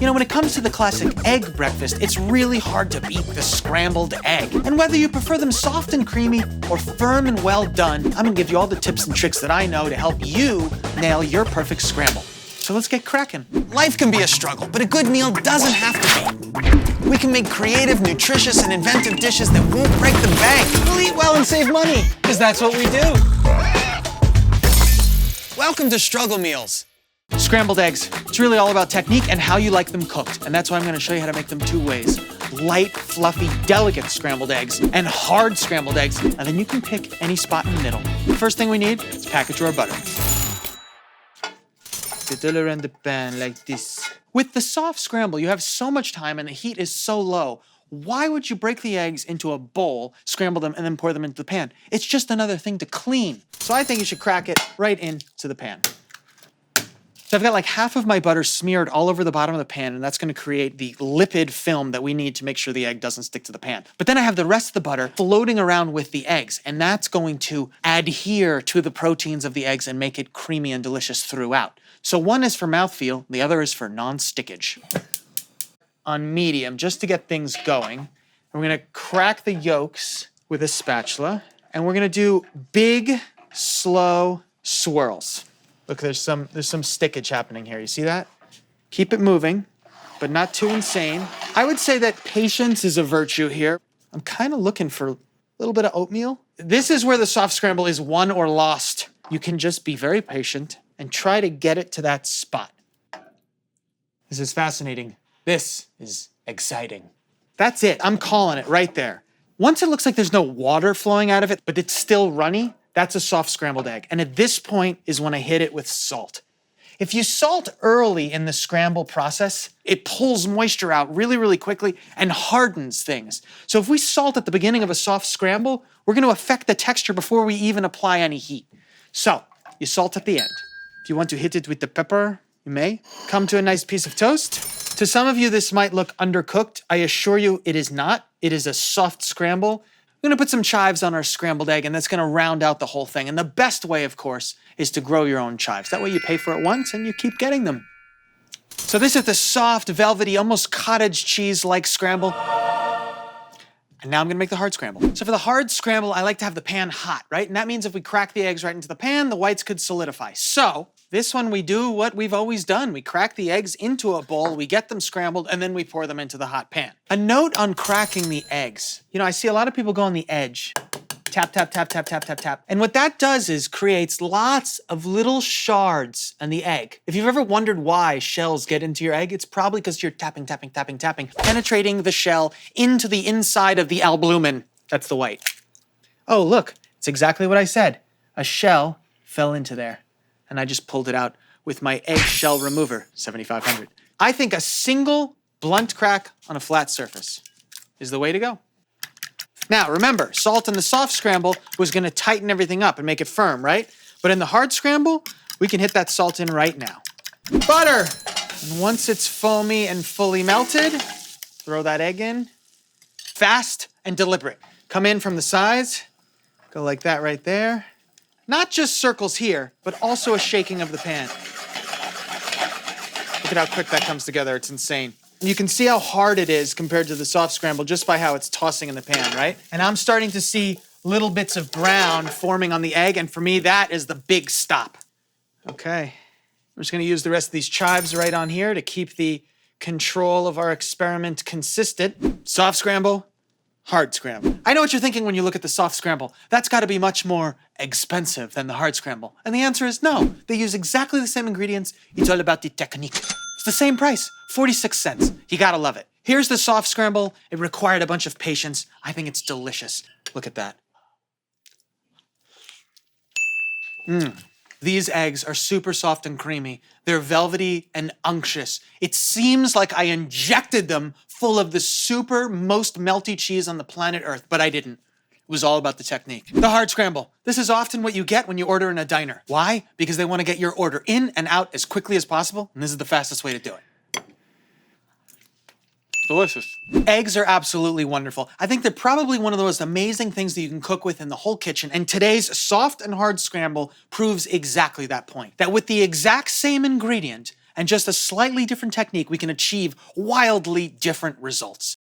You know, when it comes to the classic egg breakfast, it's really hard to beat the scrambled egg. And whether you prefer them soft and creamy or firm and well done, I'm gonna give you all the tips and tricks that I know to help you nail your perfect scramble. So let's get cracking. Life can be a struggle, but a good meal doesn't have to be. We can make creative, nutritious, and inventive dishes that won't break the bank. We'll eat well and save money, because that's what we do. Welcome to Struggle Meals. Scrambled eggs. It's really all about technique and how you like them cooked. And that's why I'm gonna show you how to make them two ways. Light, fluffy, delicate scrambled eggs and hard scrambled eggs. And then you can pick any spot in the middle. The first thing we need is package raw butter. Get it all around the pan like this. With the soft scramble, you have so much time and the heat is so low. Why would you break the eggs into a bowl, scramble them, and then pour them into the pan? It's just another thing to clean. So I think you should crack it right into the pan. So I've got like half of my butter smeared all over the bottom of the pan, and that's gonna create the lipid film that we need to make sure the egg doesn't stick to the pan. But then I have the rest of the butter floating around with the eggs, and that's going to adhere to the proteins of the eggs and make it creamy and delicious throughout. So one is for mouthfeel, the other is for non-stickage. On medium, just to get things going, we're gonna crack the yolks with a spatula, and we're gonna do big, slow swirls. Look, there's some stickage happening here. You see that? Keep it moving, but not too insane. I would say that patience is a virtue here. I'm kind of looking for a little bit of oatmeal. This is where the soft scramble is won or lost. You can just be very patient and try to get it to that spot. This is fascinating. This is exciting. That's it. I'm calling it right there. Once it looks like there's no water flowing out of it, but it's still runny, that's a soft scrambled egg. And at this point is when I hit it with salt. If you salt early in the scramble process, it pulls moisture out really, really quickly and hardens things. So if we salt at the beginning of a soft scramble, we're gonna affect the texture before we even apply any heat. So you salt at the end. If you want to hit it with the pepper, you may. Come to a nice piece of toast. To some of you, this might look undercooked. I assure you it is not. It is a soft scramble. We're gonna put some chives on our scrambled egg, and that's gonna round out the whole thing. And the best way, of course, is to grow your own chives. That way you pay for it once and you keep getting them. So this is the soft, velvety, almost cottage cheese-like scramble. And now I'm gonna make the hard scramble. So for the hard scramble, I like to have the pan hot, right? And that means if we crack the eggs right into the pan, the whites could solidify. So this one we do what we've always done. We crack the eggs into a bowl, we get them scrambled, and then we pour them into the hot pan. A note on cracking the eggs. You know, I see a lot of people go on the edge. Tap, tap, tap, tap, tap, tap, tap. And what that does is creates lots of little shards on the egg. If you've ever wondered why shells get into your egg, it's probably because you're tapping, tapping, tapping, tapping, penetrating the shell into the inside of the albumin. That's the white. Oh, look, it's exactly what I said. A shell fell into there, and I just pulled it out with my egg shell remover, 7500. I think a single blunt crack on a flat surface is the way to go. Now, remember, salt in the soft scramble was gonna tighten everything up and make it firm, right? But in the hard scramble, we can hit that salt in right now. Butter! And once it's foamy and fully melted, throw that egg in. Fast and deliberate. Come in from the sides, go like that right there. Not just circles here, but also a shaking of the pan. Look at how quick that comes together, it's insane. You can see how hard it is compared to the soft scramble just by how it's tossing in the pan, right? And I'm starting to see little bits of brown forming on the egg, and for me, that is the big stop. Okay, I'm just gonna use the rest of these chives right on here to keep the control of our experiment consistent. Soft scramble, hard scramble. I know what you're thinking when you look at the soft scramble. That's gotta be much more expensive than the hard scramble. And the answer is no. They use exactly the same ingredients. It's all about the technique. It's the same price, 46 cents. You gotta love it. Here's the soft scramble. It required a bunch of patience. I think it's delicious. Look at that. These eggs are super soft and creamy. They're velvety and unctuous. It seems like I injected them full of the super most melty cheese on the planet Earth, but I didn't. It was all about the technique. The hard scramble. This is often what you get when you order in a diner. Why? Because they want to get your order in and out as quickly as possible, and this is the fastest way to do it. Delicious. Eggs are absolutely wonderful. I think they're probably one of the most amazing things that you can cook with in the whole kitchen, and today's soft and hard scramble proves exactly that point. That with the exact same ingredient, And just a slightly different technique, we can achieve wildly different results.